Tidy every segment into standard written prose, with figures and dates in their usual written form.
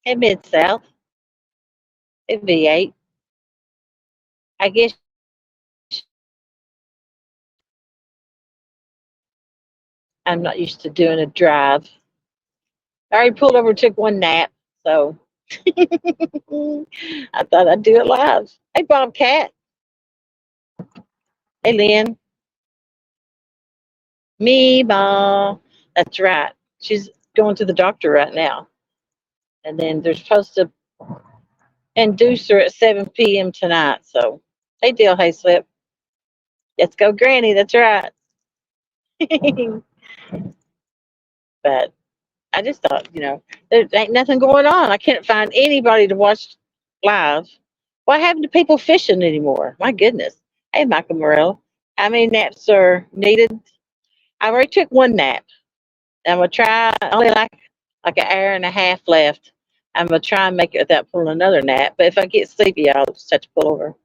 Hey, Mid South. Hey, V8. I guess I'm not used to doing a drive. I already pulled over, took one nap, so I thought I'd do it live. Hey, Bobcat. Hey, Lynn. Me, Ma. That's right. She's going to the doctor right now. And then they're supposed to induce her at 7 p.m. tonight. So, hey, Deal, hey, Slip. Let's go, Granny. That's right. But I just thought, there ain't nothing going on. I can't find anybody to watch live. What happened to people fishing anymore? My goodness. Hey, Michael Morell. How many naps are needed? I already took one nap. I'm gonna try only like an hour and a half left. I'm gonna try and make it without pulling another nap. But if I get sleepy, I'll just have to pull over.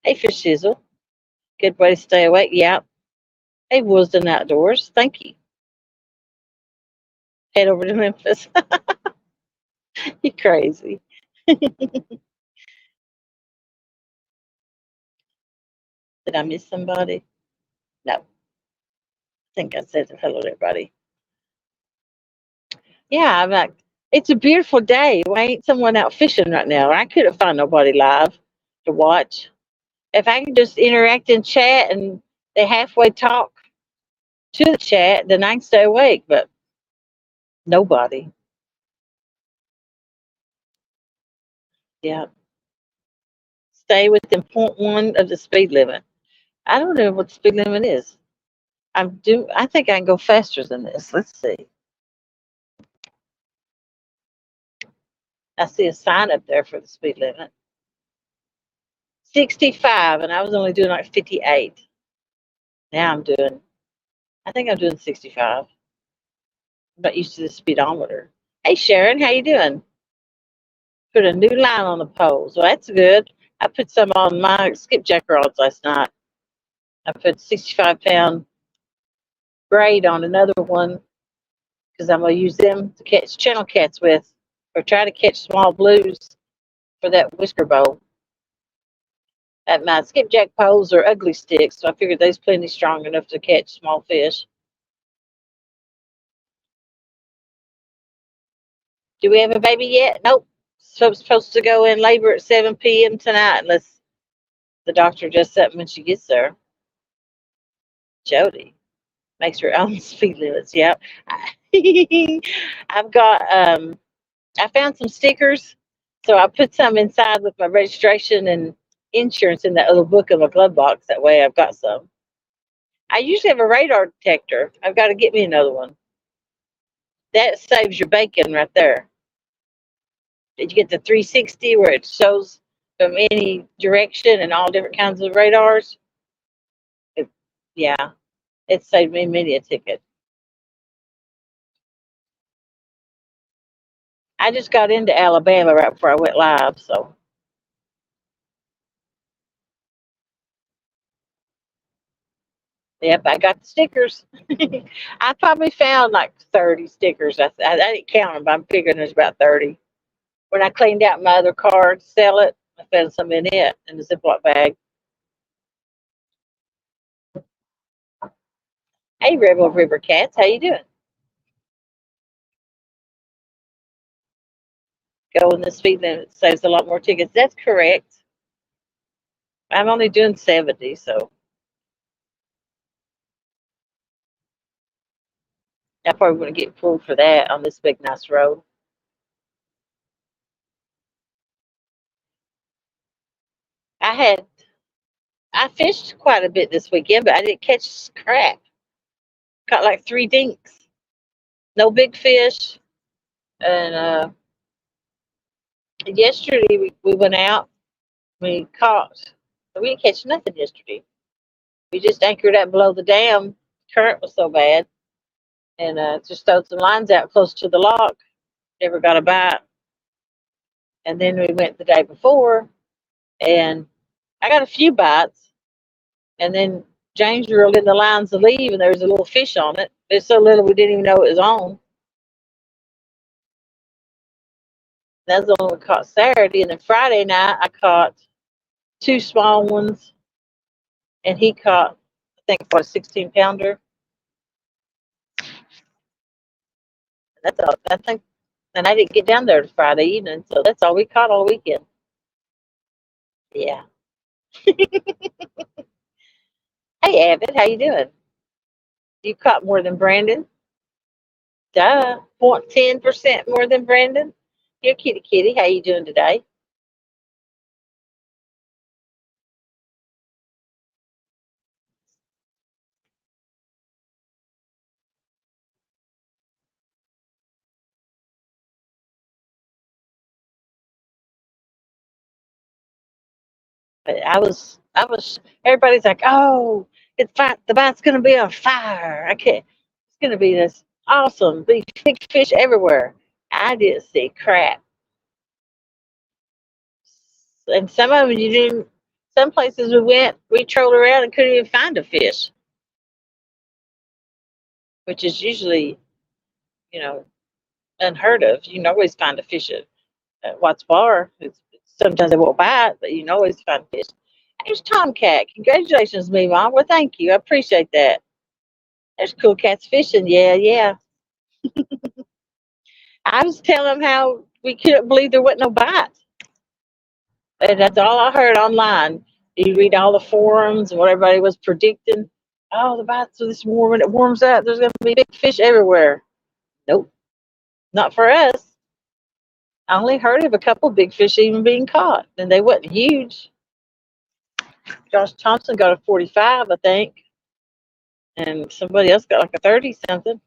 Hey, Fish Sizzle. Good way to stay awake. Yeah. Hey, Wisdom Outdoors. Thank you. Head over to Memphis. You crazy. Did I miss somebody? No. I think I said hello to everybody. Yeah, I'm like, it's a beautiful day. Why ain't someone out fishing right now? I couldn't find nobody live to watch. If I can just interact in chat and they halfway talk to the chat, then I can stay awake. But nobody. Yeah. Stay within point one of the speed limit. I don't know what the speed limit is. I think I can go faster than this. Let's see. I see a sign up there for the speed limit. 65, and I was only doing like 58. Now I think I'm doing 65. I'm not used to the speedometer. Hey Sharon, how you doing? Put a new line on the poles. Well, that's good. I put some on my skipjack rods last night. I put 65-pound braid on another one because I'm gonna use them to catch channel cats with, or try to catch small blues for that whisker bowl. At my skipjack poles are ugly sticks, so I figured they's plenty strong enough to catch small fish. Do we have a baby yet? Nope. So I'm supposed to go in labor at 7 p.m. tonight, unless the doctor does something when she gets there. Jody makes her own speed limits. Yep. I've got I found some stickers, so I put some inside with my registration and insurance in that little book in my glove box. That way I've got some. I usually have a radar detector. I've got to get me another one. That saves your bacon right there. Did you get the 360 where it shows from any direction and all different kinds of radars? It, yeah, it saved me many a ticket. I just got into Alabama right before I went live, so yep, I got the stickers. I probably found like 30 stickers. I didn't count them, but I'm figuring there's about 30. When I cleaned out my other car to sell it, I found some in it in the Ziploc bag. Hey, Rebel River Cats, how you doing? Going the speed limit saves a lot more tickets. That's correct. I'm only doing 70, so I probably wouldn't get pulled for that on this big nice road. I had I fished quite a bit this weekend, but I didn't catch crap. Caught like three dinks. No big fish. And yesterday we went out. We caught. We didn't catch nothing yesterday. We just anchored up below the dam. Current was so bad, and just throwed some lines out close to the lock. Never got a bite. And then we went the day before, and I got a few bites. And then James reeled in the lines to leave, and there was a little fish on it. It's so little we didn't even know it was on. That's the one we caught Saturday, and then Friday night I caught two small ones, and he caught I think what a 16 pounder. That's all. I think, and I didn't get down there Friday evening, so that's all we caught all weekend. Yeah. Hey, Abbott, how you doing? You caught more than Brandon? Duh. 10% more than Brandon. Here, kitty kitty, how you doing today? But I was. Everybody's like, oh, it's fine. The bite's gonna be on fire. I can't. It's gonna be this awesome big fish everywhere. I didn't see crap, and some of them you didn't. Some places we went, we trolled around and couldn't even find a fish, which is usually, you know, unheard of. You can always find a fish at Watts Bar. Sometimes they won't bite, but you can always find fish. There's Tomcat. Congratulations, me mom. Well, thank you. I appreciate that. There's cool cats fishing. Yeah, yeah. I was telling them how we couldn't believe there wasn't no bites. And that's all I heard online. You read all the forums and what everybody was predicting. Oh, the bites are this warm and it warms up. There's going to be big fish everywhere. Nope, not for us. I only heard of a couple big fish even being caught, and they wasn't huge. Josh Thompson got a 45, I think, and somebody else got like a 30 something.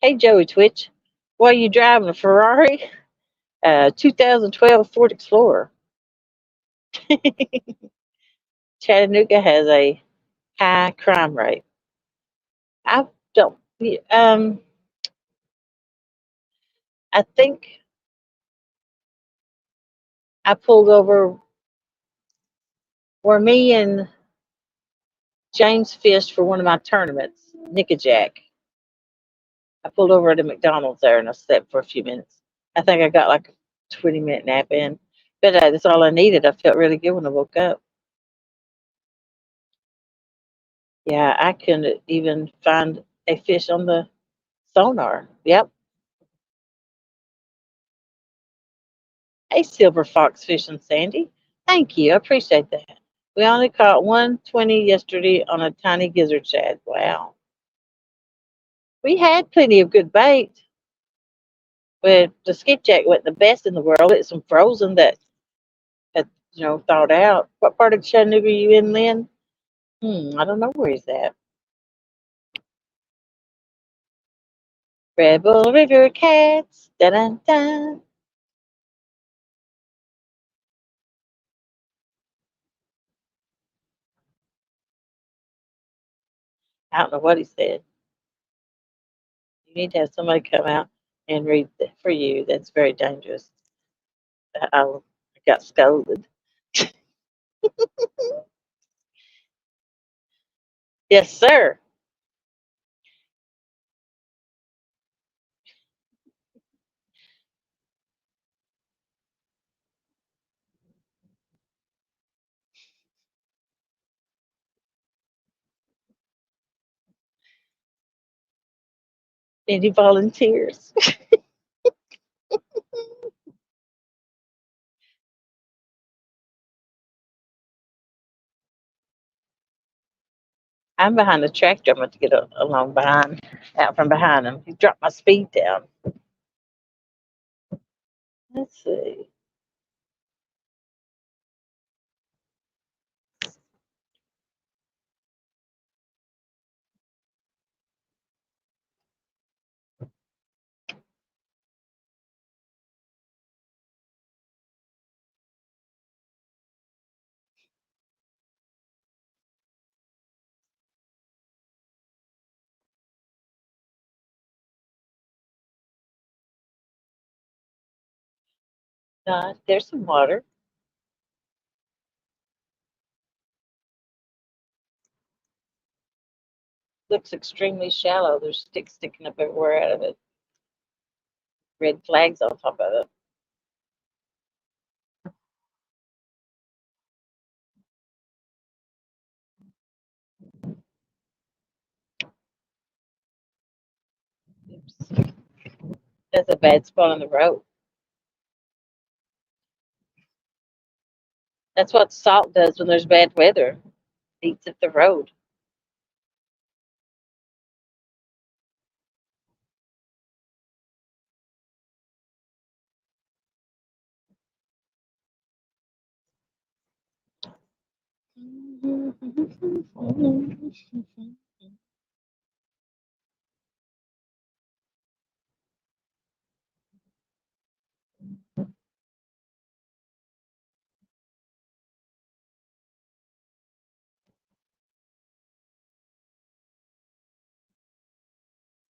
Hey, Joey Twitch, why are you driving a Ferrari? 2012 Ford Explorer. Chattanooga has a high crime rate. I don't. Um, I think I pulled over where me and James fished for one of my tournaments, Nickajack. I pulled over at a McDonald's there and I slept for a few minutes. I think I got like a 20-minute nap in, but that's all I needed. I felt really good when I woke up. Yeah, I couldn't even find a fish on the sonar. Yep. Hey, silver fox fishing, Sandy. Thank you. I appreciate that. We only caught 120 yesterday on a tiny gizzard shad. Wow. We had plenty of good bait, but the skipjack wasn't the best in the world. It's some frozen that had, thawed out. What part of Chattanooga are you in, Lynn? I don't know where he's at. Rebel River Cats. Da da da. I don't know what he said. You need to have somebody come out and read for you. That's very dangerous. I got scolded. Yes, sir. Any volunteers? I'm behind the tractor. I'm going to get along behind, out from behind him. He dropped my speed down. Let's see. There's some water. Looks extremely shallow. There's sticks sticking up everywhere out of it. Red flags on top of it. That's a bad spot on the road. That's what salt does when there's bad weather. It eats up the road.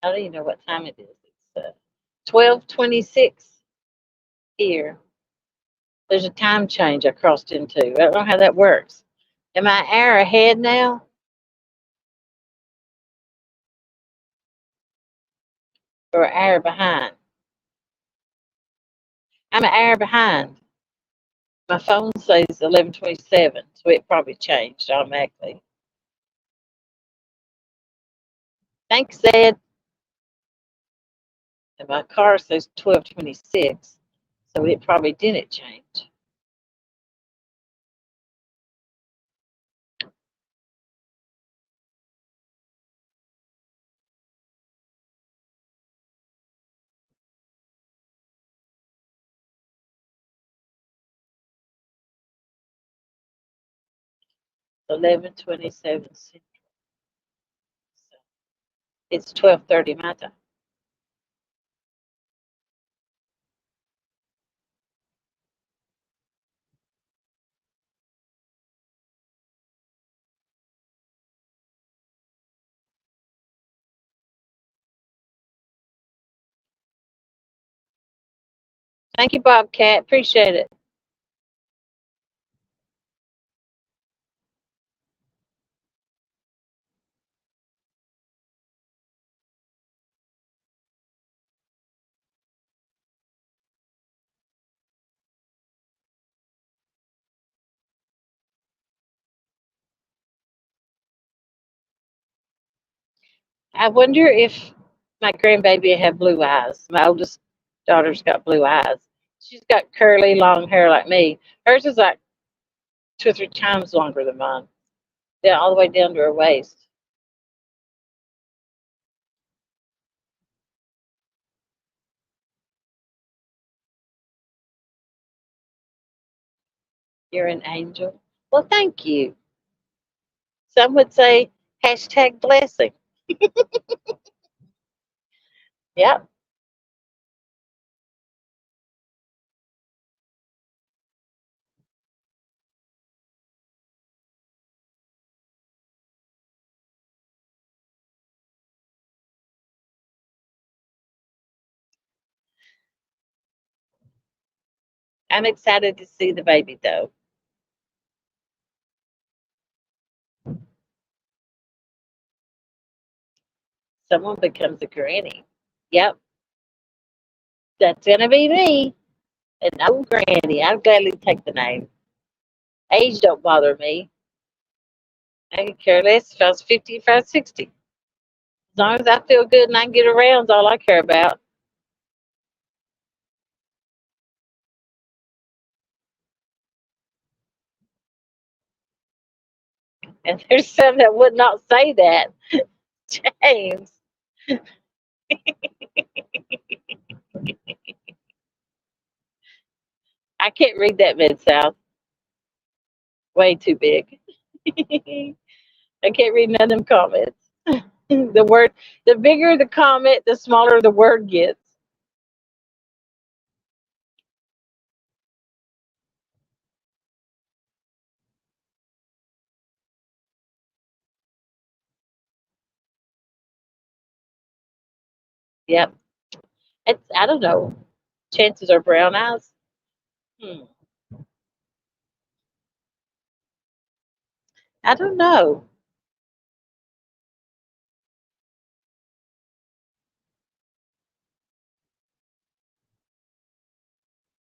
I don't even know what time it is. It's 12:26 here. There's a time change I crossed into. I don't know how that works. Am I an hour ahead now or an hour behind? I'm an hour behind. My phone says 11:27, so it probably changed automatically. Thanks, Ed. And my car says 12:26, so it probably didn't change. $11:27 Central. So it's 12:30 my time. Thank you, Bobcat. Appreciate it. I wonder if my grandbaby will have blue eyes. My oldest daughter's got blue eyes. She's got curly, long hair like me. Hers is like 2 or 3 times longer than mine. Down all the way down to her waist. You're an angel. Well, thank you. Some would say hashtag blessing. Yep. I'm excited to see the baby though. Someone becomes a granny. Yep. That's gonna be me. An old granny. I'd gladly take the name. Age don't bother me. I could care less if I was 50, if I was 60. As long as I feel good and I can get around, is all I care about. And there's some that would not say that. James, I can't read that Mid South. Way too big. I can't read none of them comments. The word, the bigger the comment, the smaller the word gets. Yep. It's, I don't know. Chances are brown eyes. Hmm. I don't know.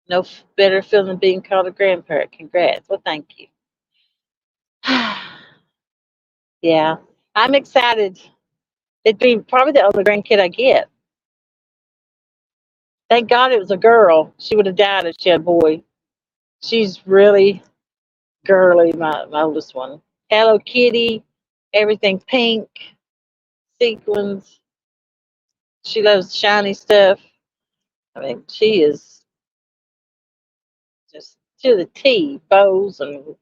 No better feeling than being called a grandparent. Congrats. Well, thank you. Yeah, I'm excited. It'd be probably the only grandkid I get. Thank God it was a girl. She would have died if she had a boy. She's really girly, my oldest one. Hello Kitty, everything pink, sequins. She loves shiny stuff. I mean, she is just to the T. Bows and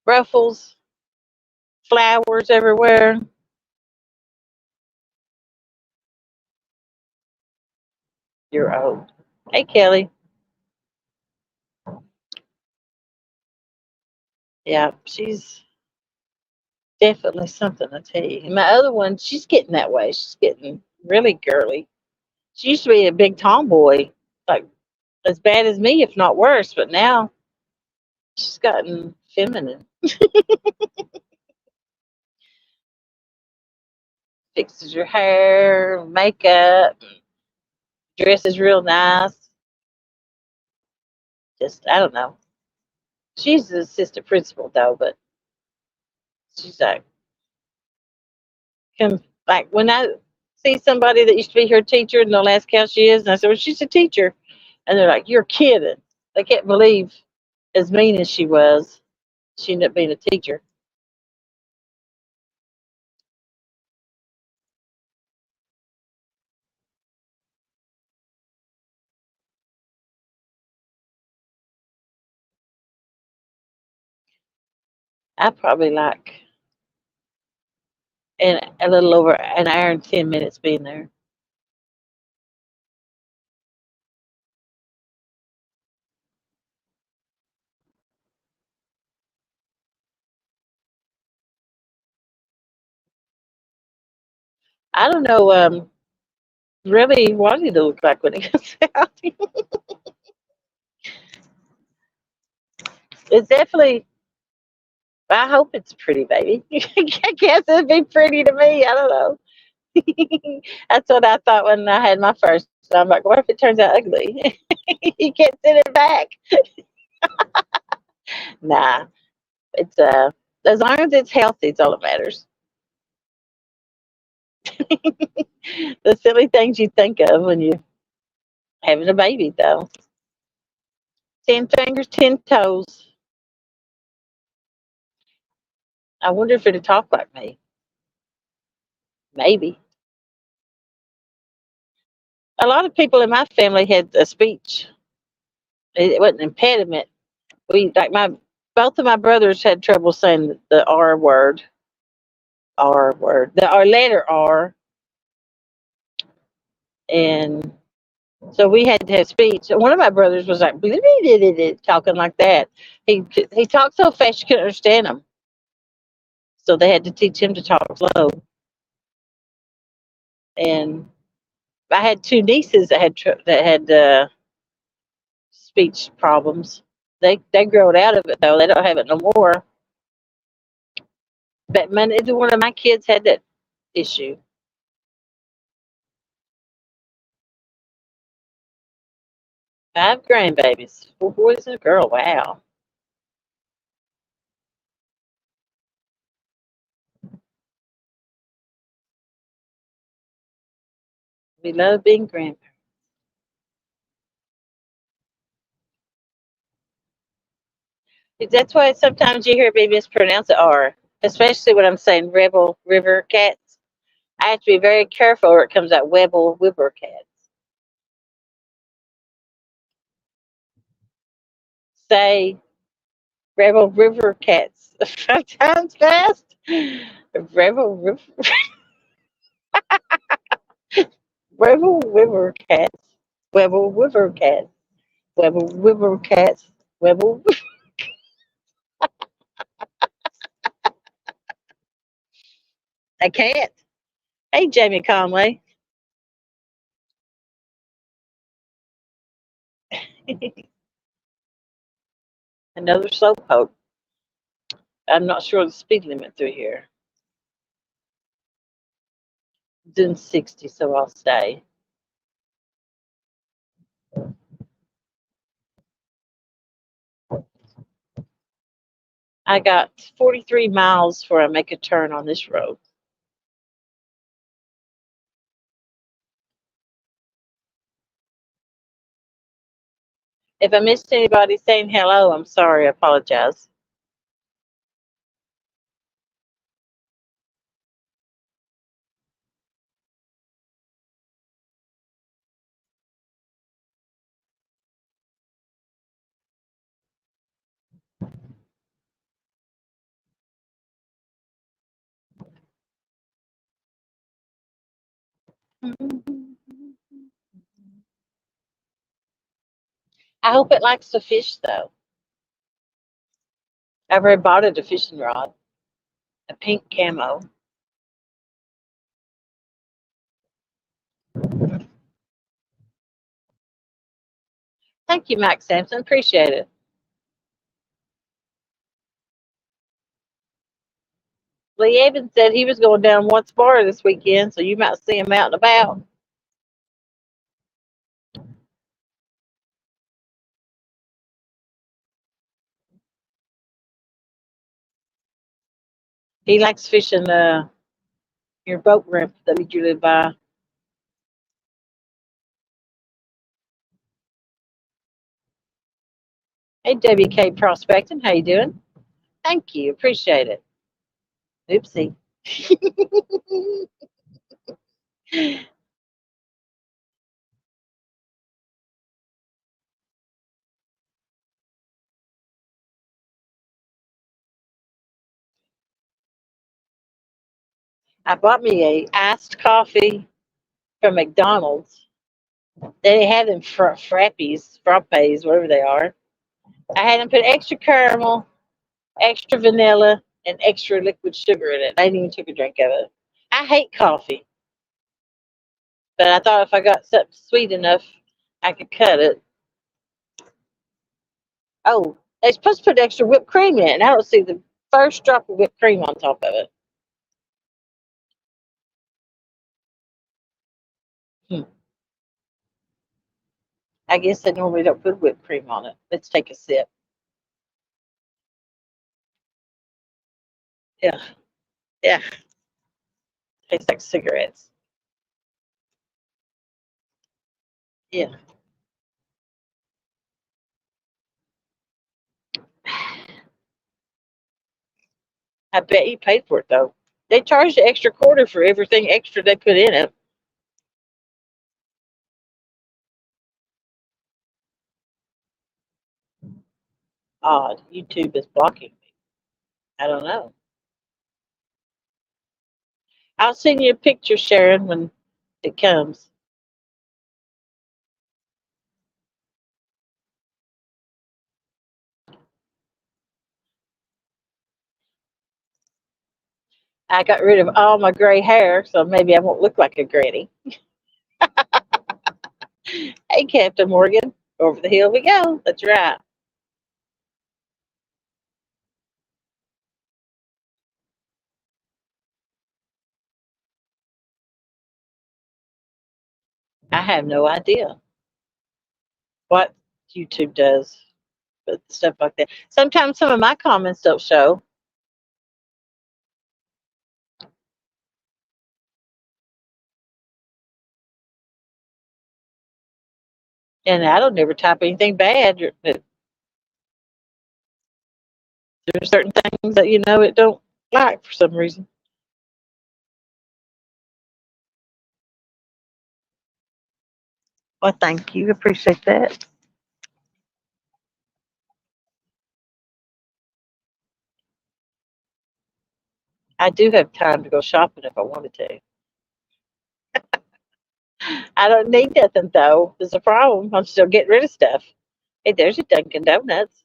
ruffles, flowers everywhere. You're old. Hey, Kelly. Yeah, she's definitely something, I tell you. And my other one, she's getting that way. She's getting really girly. She used to be a big tomboy, like as bad as me, if not worse. But now she's gotten feminine. Fixes your hair, makeup, dresses real nice. Just, I don't know. She's the assistant principal, though, but she's like when I see somebody that used to be her teacher and they'll ask how she is, and I said, well, she's a teacher. And they're like, you're kidding. They can't believe as mean as she was, she ended up being a teacher. I probably like a little over an hour and 10 minutes being there. I don't know really what it look like when it comes out. It's definitely. I hope it's pretty, baby. I guess it'd be pretty to me. I don't know. That's what I thought when I had my first. I'm like, what if it turns out ugly? You can't send it back. Nah, it's as long as it's healthy, it's all that matters. The silly things you think of when you're having a baby, though. 10 fingers, 10 toes. I wonder if it'd talk like me. Maybe. A lot of people in my family had a speech. It wasn't an impediment. We like my both of my brothers had trouble saying the R word, the R letter R, and so we had to have speech. One of my brothers was like talking like that. He talked so fast you couldn't understand him, so they had to teach him to talk slow. And I had two nieces that had speech problems. They growed out of it though. They don't have it no more. But man, either one of my kids had that issue. 5 grandbabies, 4 boys and a girl. Wow, we love being grandparents. That's why sometimes you hear me mispronounce the R, especially when I'm saying rebel river cats. I have to be very careful or it comes out Webble Wibber cats. Say Rebel River cats 5 times fast. Rebel River, Rebel River cats. Webble River cats. Webble River cats. Webble. I can't. Hey, Jamie Conway. Another slowpoke. I'm not sure the speed limit through here. Doing 60, so I'll stay. I got 43 miles before I make a turn on this road. If I missed anybody saying hello, I'm sorry. I apologize. I hope it likes to fish, though. I've already bought it a fishing rod, a pink camo. Thank you, Max Sampson. Appreciate it. Lee Evans said he was going down Once Bar this weekend, so you might see him out and about. He likes fishing your boat ramp that we usually buy. Hey, WK Prospecting, how you doing? Thank you, appreciate it. Oopsie. I bought me a iced coffee from McDonald's. They have them frappies, frappes, whatever they are. I had them put extra caramel, extra vanilla, and extra liquid sugar in it. I didn't even took a drink of it. I hate coffee, but I thought if I got something sweet enough, I could cut it. Oh, they're supposed to put extra whipped cream in it, and I don't see the first drop of whipped cream on top of it. Hmm. I guess they normally don't put whipped cream on it. Let's take a sip. Yeah, yeah, tastes like cigarettes. Yeah. I bet you paid for it though. They charge the extra quarter for everything extra they put in it. Odd. YouTube is blocking me. I don't know. I'll send you a picture, Sharon, when it comes. I got rid of all my gray hair, so maybe I won't look like a granny. Hey, Captain Morgan, over the hill we go. That's right. I have no idea what YouTube does, but stuff like that. Sometimes some of my comments don't show, and I don't never type anything bad. But there's certain things that it don't like for some reason. Well, thank you. Appreciate that. I do have time to go shopping if I wanted to. I don't need nothing though. There's a problem. I'm still getting rid of stuff. Hey, there's a Dunkin' Donuts.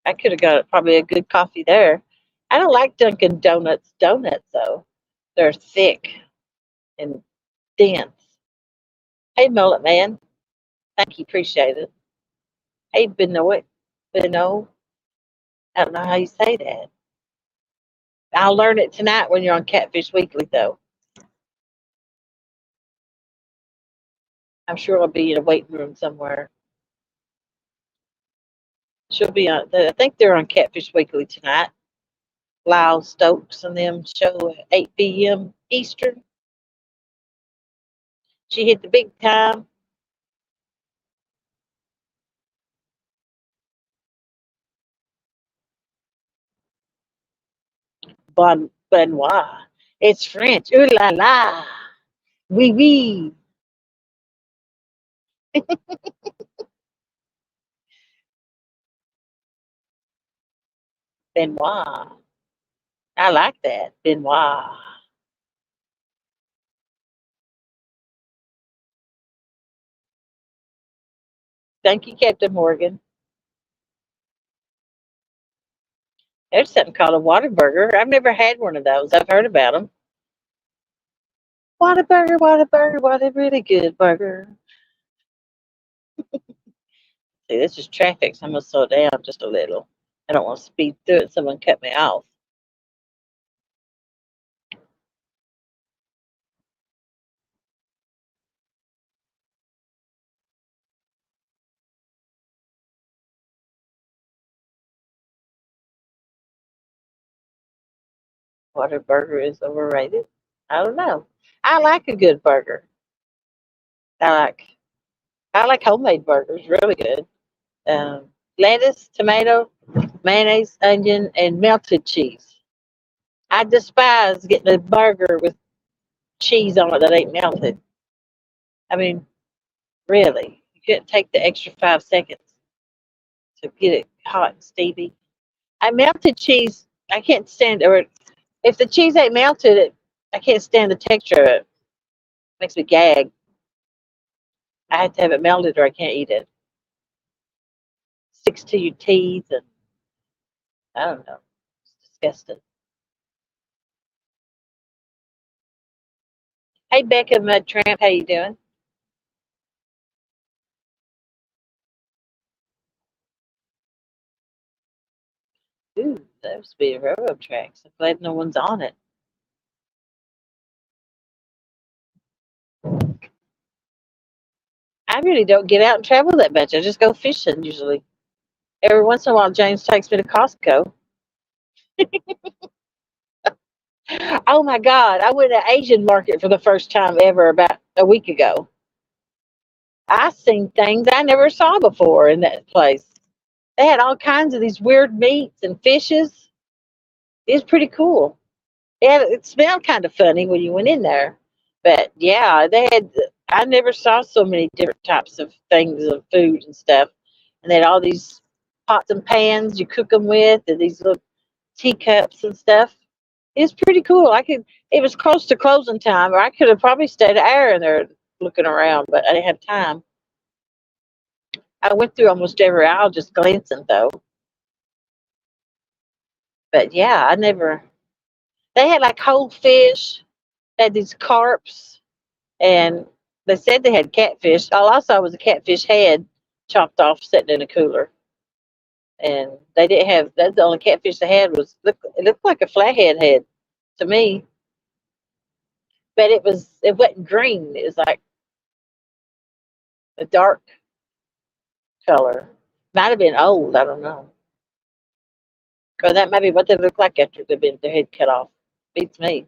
I could have got probably a good coffee there. I don't like Dunkin' donuts though. They're thick and dense. Hey, Mullet Man. Thank you. Appreciate it. Hey, Benoit. Beno. I don't know how you say that. I'll learn it tonight when you're on Catfish Weekly though. I'm sure I'll be in a waiting room somewhere. She'll be on. I think they're on Catfish Weekly tonight. Lyle Stokes and them show at 8 p.m. Eastern. She hit the big time. Benoit. It's French. Ooh la la. Oui, oui. Benoit. I like that. Benoit. Thank you, Captain Morgan. There's something called a Whataburger. I've never had one of those. I've heard about them. Whataburger, Whataburger, what a really good burger. See, this is traffic, so I'm going to slow down just a little. I don't want to speed through it. Someone cut me off. Whataburger is overrated. I don't know. I like a good burger. I like I like homemade burgers. Really good. Lettuce, tomato, mayonnaise, onion, and melted cheese. I despise getting a burger with cheese on it that ain't melted. I mean, really, you couldn't take the extra 5 seconds to get it hot and steamy. I melted cheese. I can't stand, or if the cheese ain't melted, I can't stand the texture of it. Makes me gag. I have to have it melted, or I can't eat it. Sticks to your teeth, and I don't know. It's disgusting. Hey, Becca Mud Tramp, how you doing? Ooh, that must be a railroad tracks. I'm glad no one's on it. I really don't get out and travel that much. I just go fishing usually. Every once in a while, James takes me to Costco. Oh my God, I went to Asian market for the first time ever about a week ago. I seen things I never saw before in that place. They had all kinds of these weird meats and fishes. It was pretty cool. It smelled kind of funny when you went in there, but yeah, they had. I never saw so many different types of things of food and stuff, and they had all these pots and pans you cook them with, and these little teacups and stuff. It was pretty cool. I could. It was close to closing time, or I could have probably stayed an hour in there looking around, but I didn't have time. I went through almost every aisle just glancing though. But yeah, I never. They had like whole fish. They had these carps, and they said they had catfish. All I saw was a catfish head chopped off, sitting in a cooler. And they didn't have. That's the only catfish they had was look. It looked like a flathead head to me, but it was. It wasn't green. It was like a dark color. Might have been old. I don't know. Or that might be what they look like after they've been their head cut off. Beats me.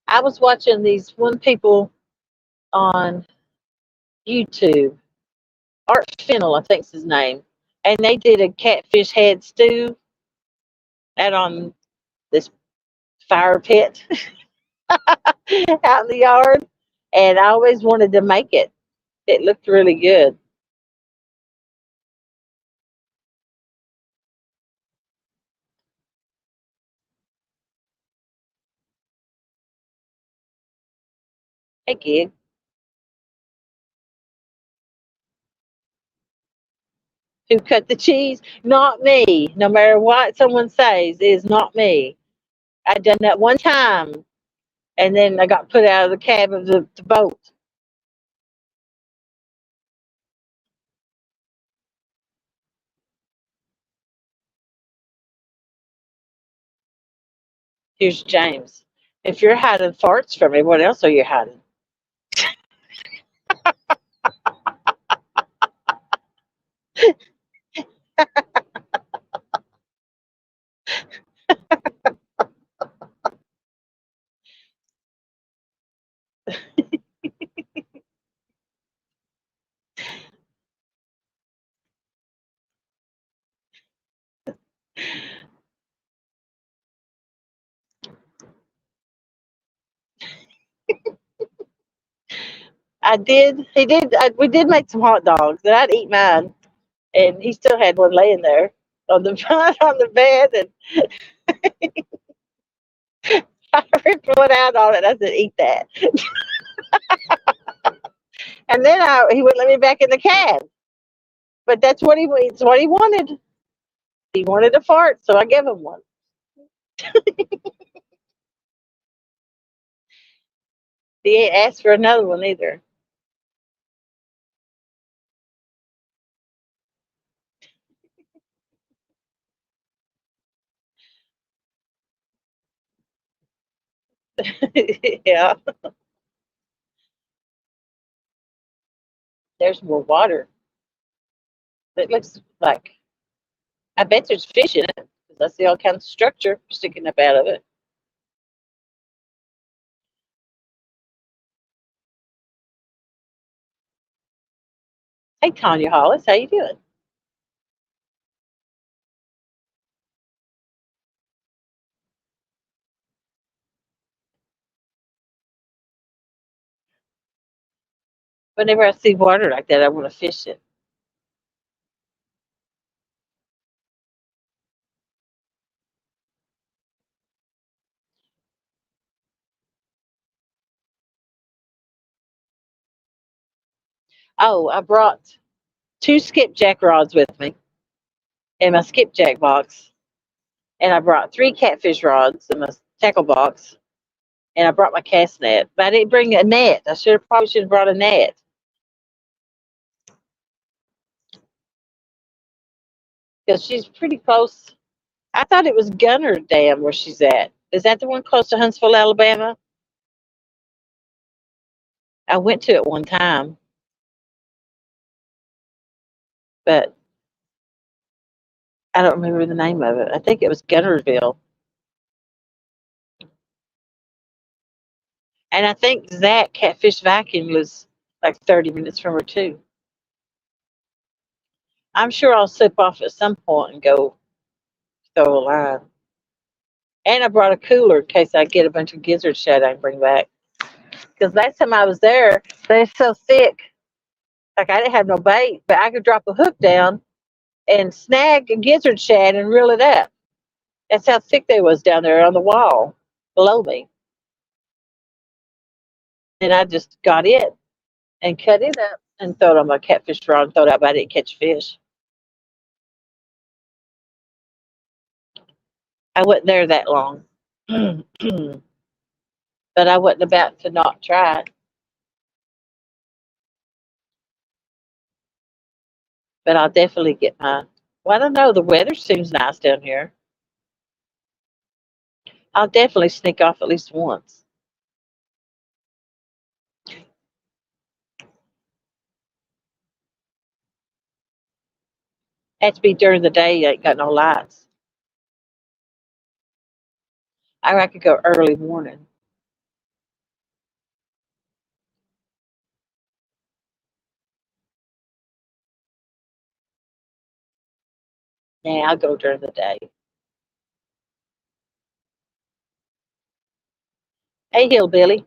I was watching these one people on YouTube. Art Fennel, I think's his name, and they did a catfish head stew out on this fire pit out in the yard, and I always wanted to make it. It looked really good. Hey, kid, who cut the cheese? Not me. No matter what someone says, it is not me. I done that one time, and then I got put out of the cab of the boat. Here's James. If you're hiding farts from me, what else are you hiding? I did. He did. We did make some hot dogs, and I'd eat mine, and he still had one laying there on the on the bed, and I ripped one out on it. I said, "Eat that," and then he wouldn't let me back in the can. But it's what he wanted. He wanted a fart, so I gave him one. He ain't asked for another one either. Yeah, there's more water. It looks like I bet there's fish in it because I see all kinds of structure sticking up out of it. Hey, Tanya Hollis, how you doing? Whenever I see water like that, I want to fish it. Oh, I brought two skipjack rods with me in my skipjack box, and I brought three catfish rods in my tackle box, and I brought my cast net, but I didn't bring a net. I should have brought a net because she's pretty close. I thought it was Gunner Dam where she's at. Is that the one close to Huntsville, Alabama? I went to it one time, but I don't remember the name of it. I think it was Gunnersville. And I think Zach Catfish Vacuum was like 30 minutes from her, too. I'm sure I'll slip off at some point and go throw a line. And I brought a cooler in case I get a bunch of gizzard shad I can bring back. Because last time I was there, they're so thick. Like I didn't have no bait, but I could drop a hook down and snag a gizzard shad and reel it up. That's how thick they was down there on the wall below me. And I just got it and cut it up and throw it on my catfish rod and throw it out, but I didn't catch fish. I wasn't there that long. But I wasn't about to not try it. But I'll definitely get my. Well, I don't know. The weather seems nice down here. I'll definitely sneak off at least once. Has to be during the day. You ain't got no lights. I could go early morning. Yeah, I'll go during the day. Hey, hillbilly,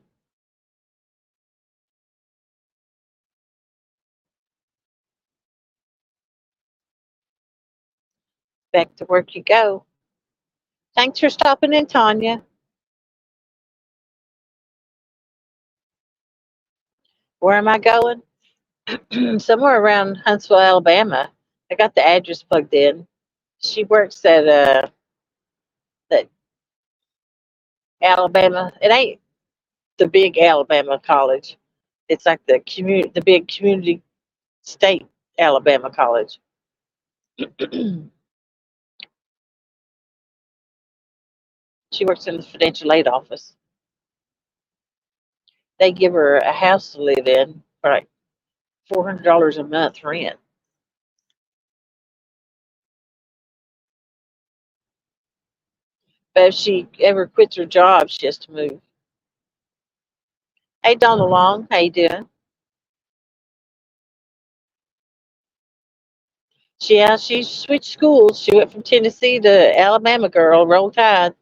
back to work you go. Thanks for stopping in, Tanya. Where am I going? Somewhere around Huntsville, Alabama. I got the address plugged in. She works at the Alabama. It ain't the big Alabama college. It's like the big community state Alabama college. She works in the financial aid office. They give her a house to live in for like $400 a month rent. But if she ever quits her job, she has to move. Hey, Donna Long, how you doing? She switched schools. She went from Tennessee to Alabama. Girl, roll tide.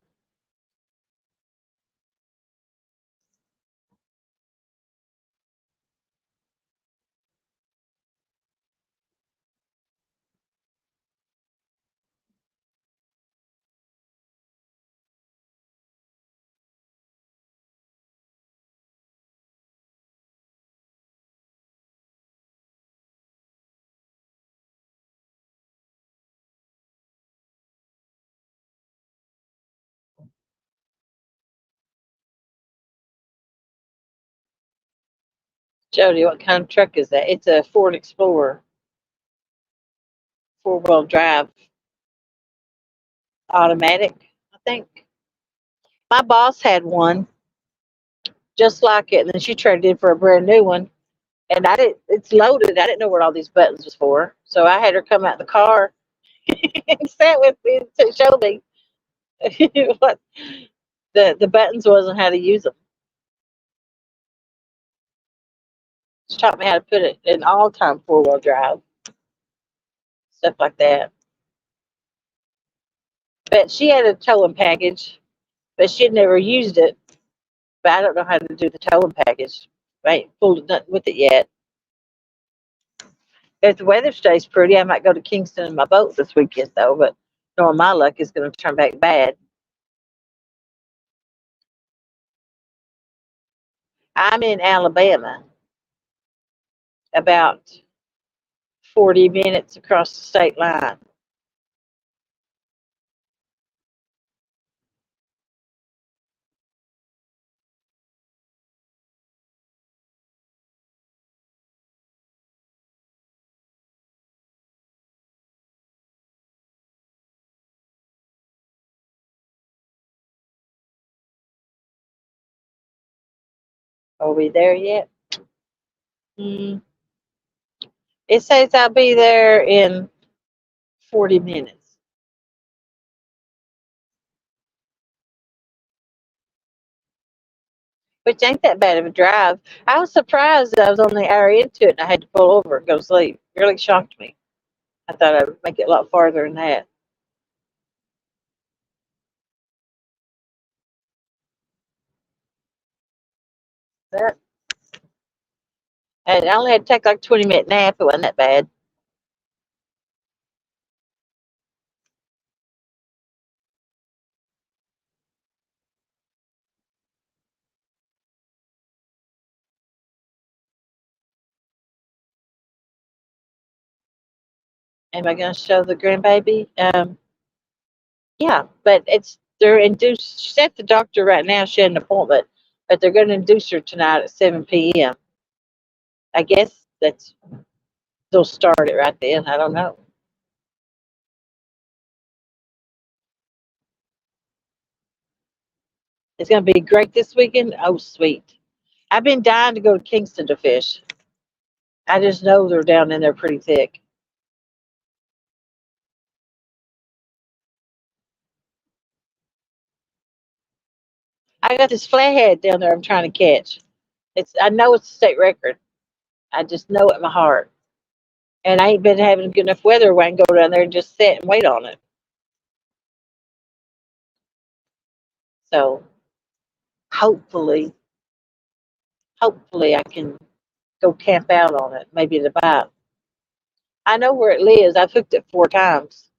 Jody, what kind of truck is that? It's a Ford Explorer, 4-wheel drive, automatic, I think. My boss had one just like it, and then she traded in for a brand new one. And I didn't. It's loaded. I didn't know what all these buttons was for, so I had her come out the car and sat with me to show me what the buttons was and how to use them. She taught me how to put it in all time 4-wheel drive, stuff like that. But she had a towing package, but she had never used it. But I don't know how to do the towing package. I ain't pulled nothing with it yet. If the weather stays pretty, I might go to Kingston in my boat this weekend, though. But knowing my luck is going to turn back bad. I'm in Alabama, about 40 minutes across the state line. Are we there yet? Mm, it says I'll be there in 40 minutes, which ain't that bad of a drive. I was surprised that I was only an hour into it and I had to pull over and go to sleep. It really shocked me. I thought I'd make it a lot farther than that. But and I only had to take like 20-minute nap. It wasn't that bad. Am I going to show the grandbaby? Yeah, but they're induced. She's at the doctor right now. She had an appointment, but they're going to induce her tonight at 7 p.m. I guess they'll start it right then. I don't know. It's going to be great this weekend. Oh, sweet. I've been dying to go to Kingston to fish. I just know they're down in there pretty thick. I got this flathead down there I'm trying to catch. I know it's a state record. I just know it in my heart. And I ain't been having good enough weather where I can go down there and just sit and wait on it. So hopefully, hopefully I can go camp out on it, maybe to bite. I know where it lives. I've hooked it 4 times.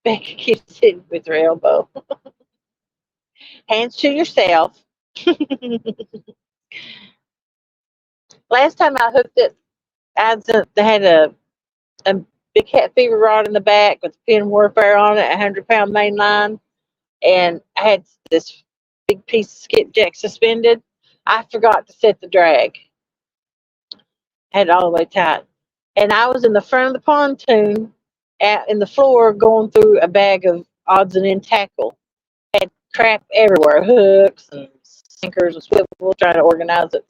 Becca keeps sitting with her elbow. Hands to yourself. Last time I hooked it, they had a big cat fever rod in the back with pin warfare on it, 100-pound main line, and I had this big piece of skipjack suspended. I forgot to set the drag. Had it all the way tight. And I was in the front of the pontoon in the floor going through a bag of odds and end tackle. Had crap everywhere, hooks and sinkers and swivel, trying to organize it.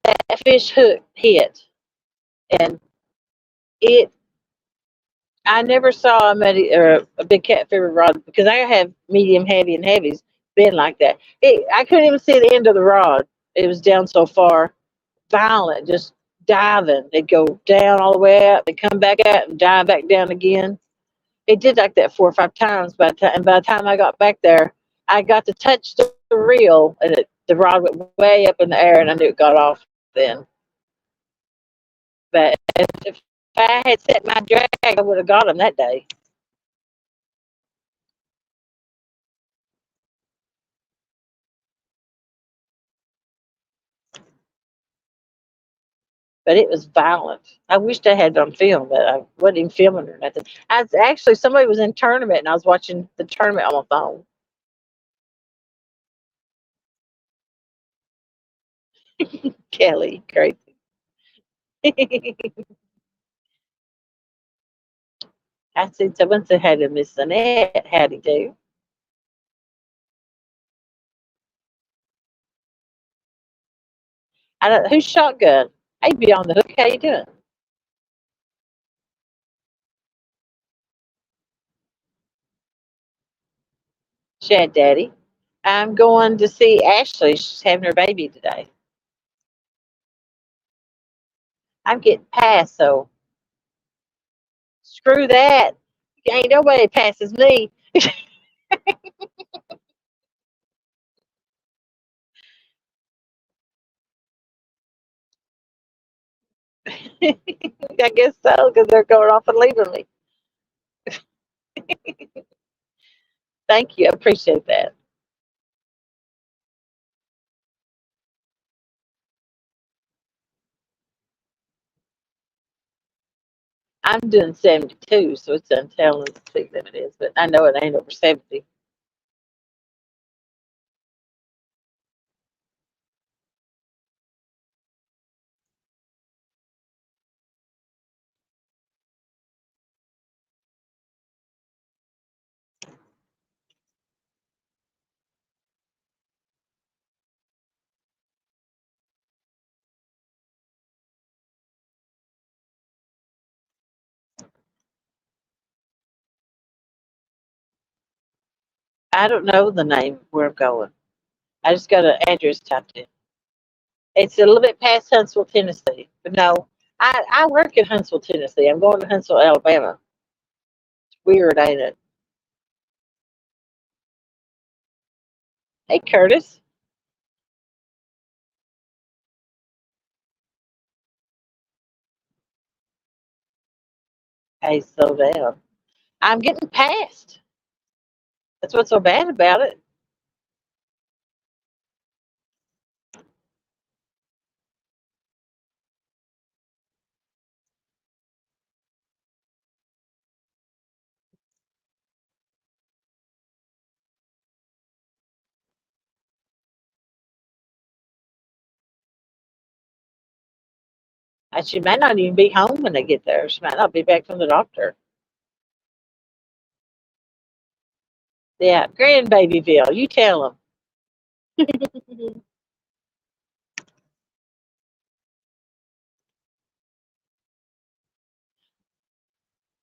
That fish hook hit, and it. I never saw a big cat fever rod because I have medium, heavy, and heavies been like that. I couldn't even see the end of the rod. It was down so far, violent, just diving. They'd go down all the way up, they'd come back out and dive back down again. It did like that 4 or 5 times. By the time I got back there, I got to touch the reel, and the rod went way up in the air, and I knew it got off then. But if I had set my drag, I would have got him that day. but it was violent. I wished I had it on film, but I wasn't even filming or nothing. I was actually somebody was in tournament, and I was watching the tournament on my phone. Kelly, crazy. I said someone said hey to Miss Annette. Howdy do. I don't who's shotgun. Hey, be on the hook. How you doing? Shad Daddy. I'm going to see Ashley. She's having her baby today. I'm getting past, so screw that. Ain't nobody passes me. I guess so, because they're going off and leaving me. Thank you. I appreciate that. I'm doing 72, so it's untelling the speed limit is, but I know it ain't over 70. I don't know the name where I'm going. I just got an address typed in. It's a little bit past Huntsville, Tennessee. But no, I work in Huntsville, Tennessee. I'm going to Huntsville, Alabama. It's weird, ain't it? Hey, Curtis. Hey, slow down. I'm getting past. That's what's so bad about it. And she might not even be home when they get there. She might not be back from the doctor. Yeah, grandbabyville. You tell them.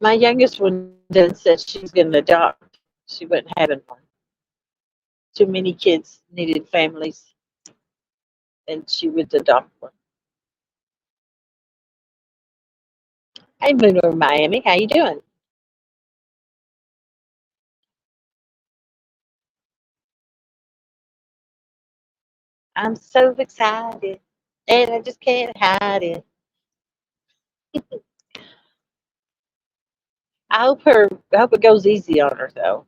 My youngest one then said she's going to adopt. She wasn't having one. Too many kids needed families, and she would adopt one. Hey, Moon Miami, how you doing? I'm so excited, and I just can't hide it. I hope it goes easy on her though.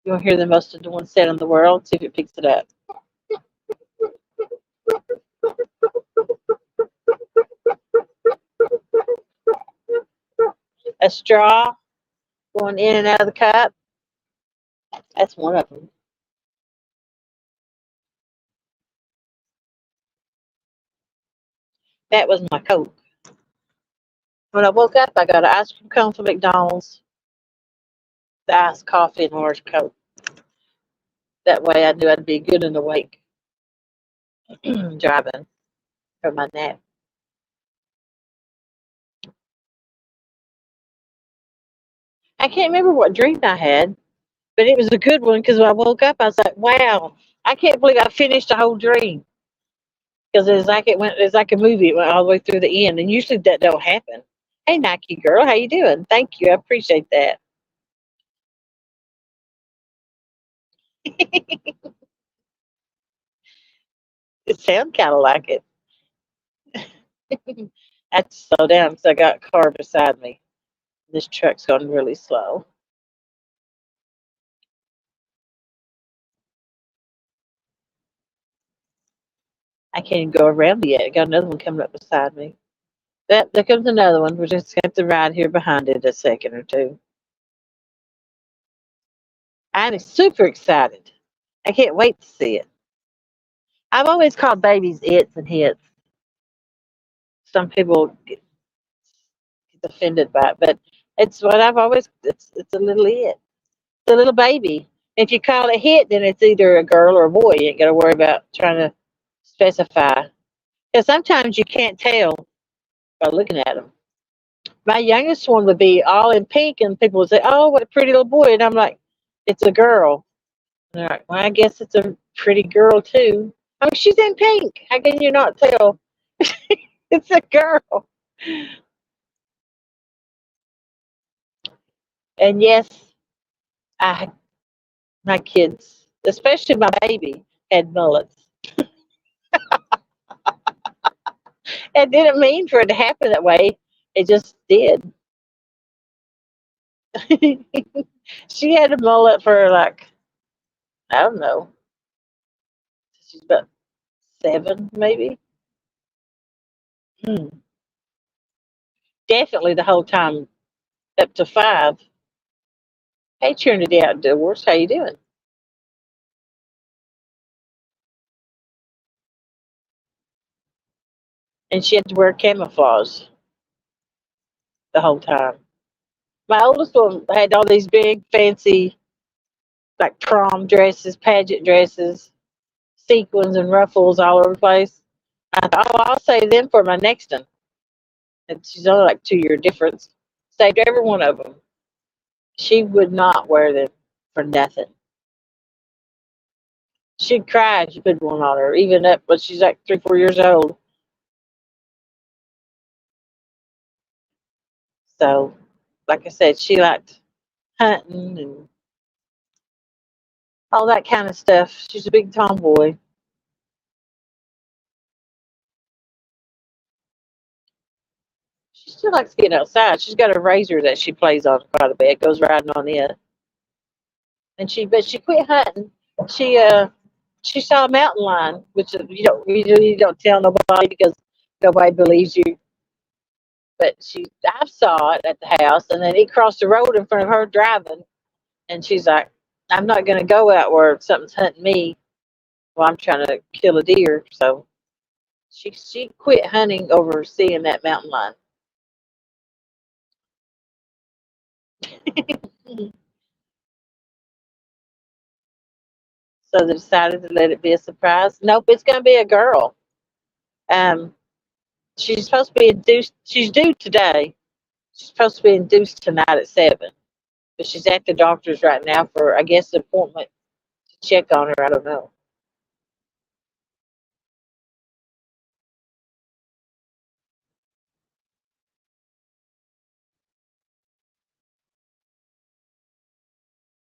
You'll hear the most annoying sound in the world. See if it picks it up. A straw going in and out of the cup. That's one of them. That was my Coke. When I woke up, I got an ice cream cone from McDonald's, the iced coffee, and orange Coke. That way, I knew I'd be good and awake driving for my nap. I can't remember what dream I had, but it was a good one because when I woke up, I was like, "Wow, I can't believe I finished the whole dream." Because it's like a movie. It went all the way through the end, and usually that don't happen. Hey, Nike girl, how you doing? Thank you, I appreciate that. It sounds kind of like it. I had to slow down because I got a car beside me. This truck's going really slow. I can't even go around it yet. I got another one coming up beside me. That there comes another one. We're just have to ride here behind it a second or two. I'm super excited. I can't wait to see it. I've always called babies its and hits. Some people get offended by it, but it's what I've always. It's a little it. It's a little baby. If you call it hit, then it's either a girl or a boy. You ain't got to worry about trying to specify. Because sometimes you can't tell by looking at them. My youngest one would be all in pink, and people would say, "Oh, what a pretty little boy," and I'm like, "It's a girl." And they're like, "Well, I guess it's a pretty girl too." I mean, she's in pink. How can you not tell? It's a girl. And yes, I my kids, especially my baby, had mullets. It didn't mean for it to happen that way. It just did. She had a mullet for like, I don't know, she's about 7 maybe. Hmm. Definitely the whole time up to 5. Hey, Trinity Outdoors, how you doing? And she had to wear camouflage the whole time. My oldest one had all these big fancy like prom dresses, pageant dresses, sequins and ruffles all over the place. I thought, oh, I'll save them for my next one. And she's only like 2 year difference. Saved every one of them. She would not wear them for nothing. She'd cry if you put one on her, even up when she's like 3, 4 years old. So, like I said, she liked hunting and all that kind of stuff. She's a big tomboy. She still likes getting outside. She's got a razor that she plays on quite a bit, goes riding on it. And but she quit hunting. She she saw a mountain lion, which you don't tell nobody because nobody believes you. But I saw it at the house, and then it crossed the road in front of her driving, and she's like, "I'm not going to go out where something's hunting me while I'm trying to kill a deer." So she quit hunting over seeing that mountain lion. So they decided to let it be a surprise. Nope, it's going to be a girl. Um, she's supposed to be induced. She's due today. She's supposed to be induced tonight at 7. But she's at the doctor's right now for, I guess, an appointment to check on her. I don't know.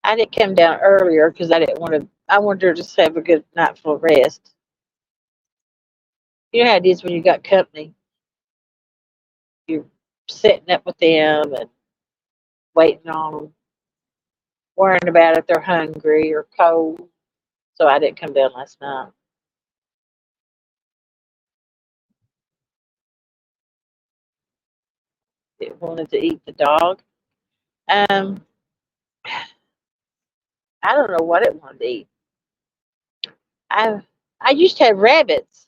I didn't come down earlier because I didn't want to. I wanted her to just have a good night full of rest. You know how it is when you got company. You're sitting up with them and waiting on them, worrying about if they're hungry or cold. So I didn't come down last night. It wanted to eat the dog. Um, I don't know what it wanted to eat. I I used to have rabbits,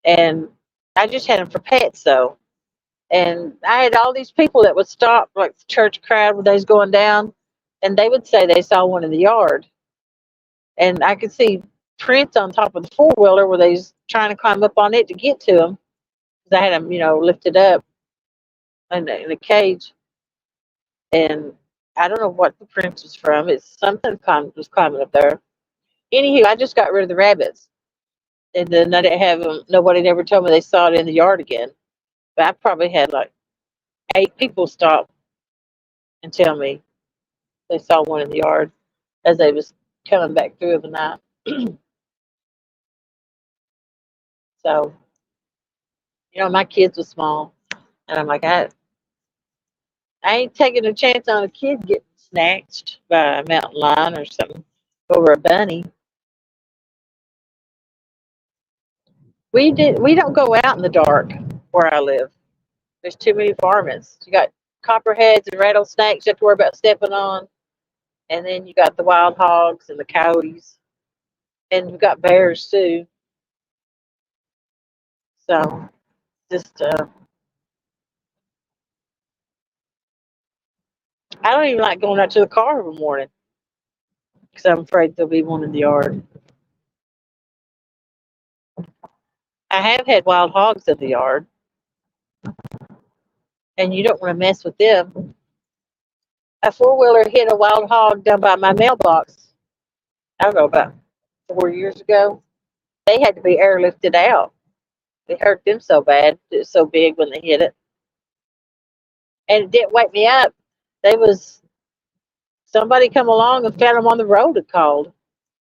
and I just had them for pets though. And I had all these people that would stop, like the church crowd when they was going down, and they would say they saw one in the yard. And I could see prints on top of the four wheeler where they was trying to climb up on it to get to them. Because I had them, lifted up in a cage. And I don't know what the print was from. It's something was climbing up there. Anywho, I just got rid of the rabbits. And then I didn't have them. Nobody ever told me they saw it in the yard again. But I probably had like 8 people stop and tell me they saw one in the yard as they was coming back through the night. So, my kids were small, and I'm like, I ain't taking a chance on a kid getting snatched by a mountain lion or something over a bunny. We don't go out in the dark where I live. There's too many varmints. You got copperheads and rattlesnakes you have to worry about stepping on, and then you got the wild hogs and the coyotes, and we've got bears too. So just I don't even like going out to the car every morning because I'm afraid there'll be one in the yard. I have had wild hogs in the yard, and you don't want to mess with them. A four-wheeler hit a wild hog down by my mailbox. I don't know, about 4 years ago. They had to be airlifted out. It hurt them so bad. It was so big when they hit it, and it didn't wake me up. They was somebody come along and found them on the road and called.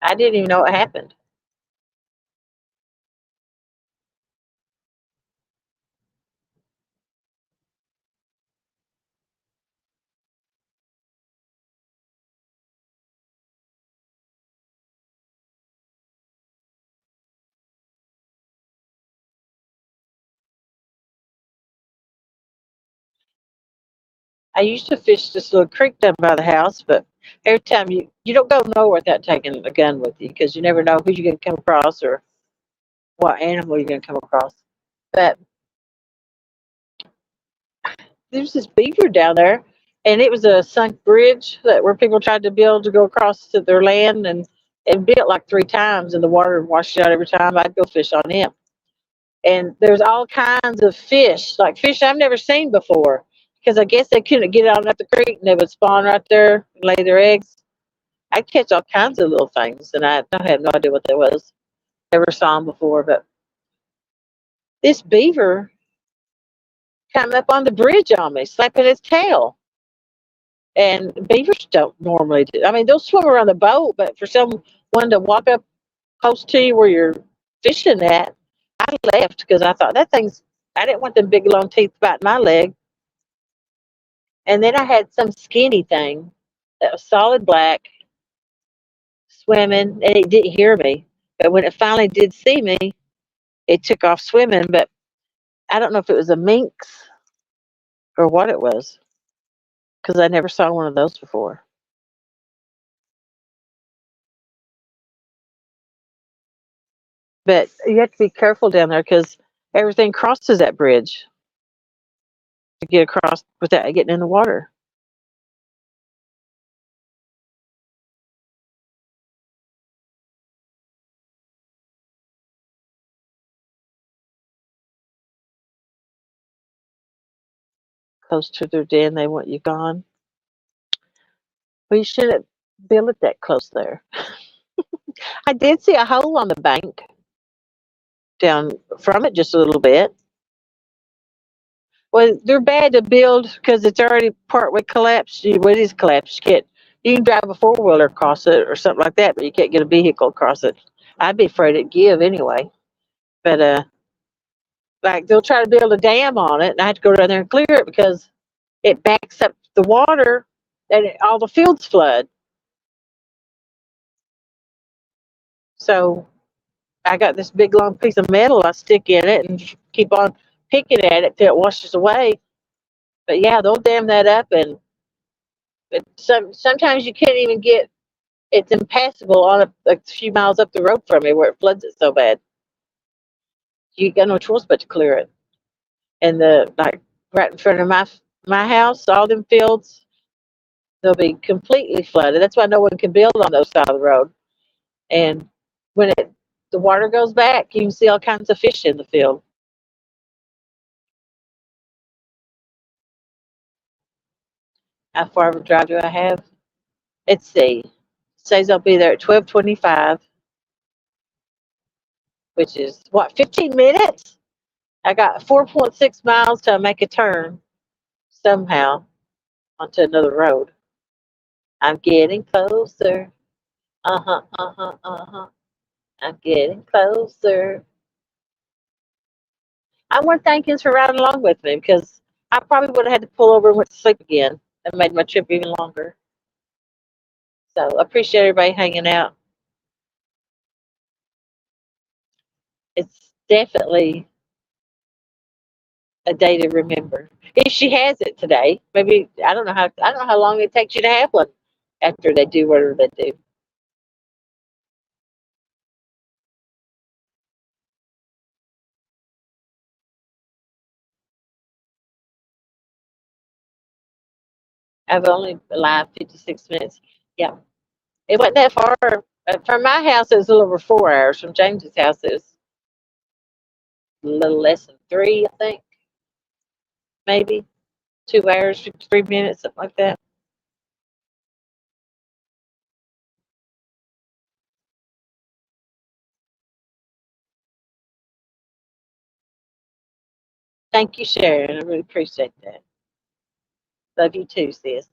I didn't even know what happened. I used to fish this little creek down by the house, but every time you don't go nowhere without taking a gun with you because you never know who you're going to come across or what animal you're going to come across. But there's this beaver down there, and it was a sunk bridge that where people tried to build to go across to their land, and built like 3 times, and the water washed it out every time. I'd go fish on him, and there's all kinds of fish, like fish I've never seen before, because I guess they couldn't get on up the creek, and they would spawn right there and lay their eggs. I catch all kinds of little things, and I don't have no idea what that was. Never saw them before, but this beaver come up on the bridge on me, slapping his tail. And beavers don't normally do. I mean, they'll swim around the boat, but for someone to walk up close to you where you're fishing at, I left because I thought that thing's. I didn't want them big long teeth biting my leg. And then I had some skinny thing that was solid black swimming, and it didn't hear me. But when it finally did see me, it took off swimming. But I don't know if it was a minx or what it was because I never saw one of those before. But you have to be careful down there because everything crosses that bridge to get across without getting in the water. Close to their den, they want you gone. Well, you shouldn't build it that close there. I did see a hole on the bank down from it just a little bit. Well, they're bad to build because it's already partway collapsed. Well, it is collapsed. You can drive a four-wheeler across it or something like that, but you can't get a vehicle across it. I'd be afraid it'd give anyway. But like they'll try to build a dam on it, and I have to go down there and clear it because it backs up the water, and all the fields flood. So I got this big long piece of metal I stick in it and keep on picking at it till it washes away. But yeah, they'll dam that up, and sometimes you can't even get. It's impassable on a few miles up the road from me where it floods it so bad. You got no choice but to clear it. And the like right in front of my house, all them fields, they'll be completely flooded. That's why no one can build on those side of the road. And when the water goes back, you can see all kinds of fish in the field. How far of a drive do I have? Let's see. It says I'll be there at 12:25, which is what, 15 minutes? I got 4.6 miles to make a turn somehow onto another road. I'm getting closer. Uh huh. Uh huh. Uh huh. I'm getting closer. I want to thank you for riding along with me because I probably would have had to pull over and went to sleep again and made my trip even longer. So I appreciate everybody hanging out. It's Definitely a day to remember. If she has it today, maybe I don't know how long it takes you to have one after they do whatever they do. I've only alive 56 minutes. Yeah, it wasn't that far. From my house, it was a little over 4 hours. From James's house, it was a little less than three, I think, maybe 2 hours, 53 minutes, something like that. Thank you, Sharon. I really appreciate that. Love you too, sis.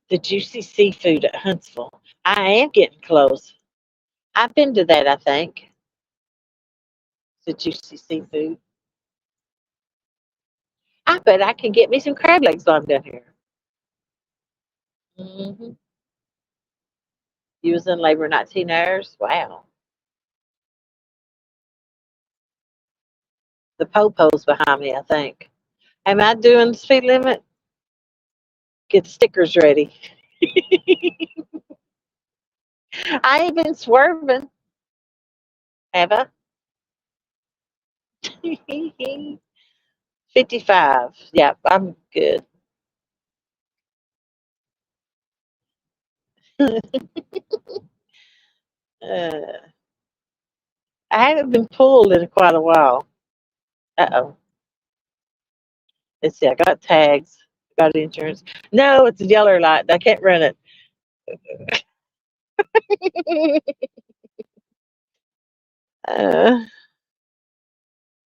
The juicy seafood at Huntsville. I am getting close. I've been to that, I think. The juicy seafood. I bet I can get me some crab legs while I'm down here. Hmm. You was in labor 19 hours? Wow. The popo's behind me, I think. Am I doing the speed limit? Get the stickers ready. I ain't been swerving, have I? 55. Yeah, I'm good. uh, I haven't been pulled in quite a while. Uh-oh. Let's see. I got tags. Got insurance. No, it's a yellow light. I can't run it. uh,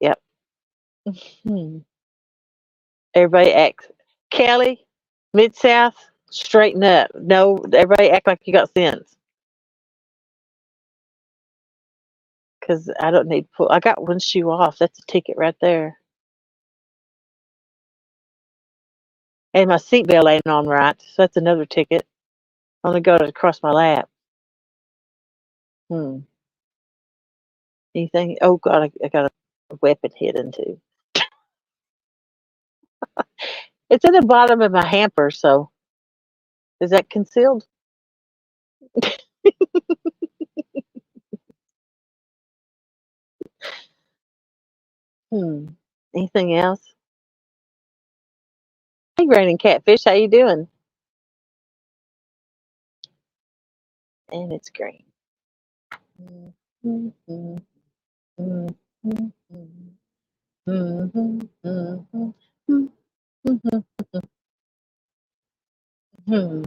yep. Hmm. Everybody acts. Kelly, Mid South, straighten up. No, everybody act like you got sense. Because I don't need to pull. I got one shoe off. That's a ticket right there. And my seatbelt ain't on right. So that's another ticket. Only got it across my lap. Hmm. Anything? Oh, God, I got a weapon hidden too. It's at the bottom of my hamper, so is that concealed? Hmm. Anything else? Hey, Raining Catfish, how you doing? And it's green. Hmm.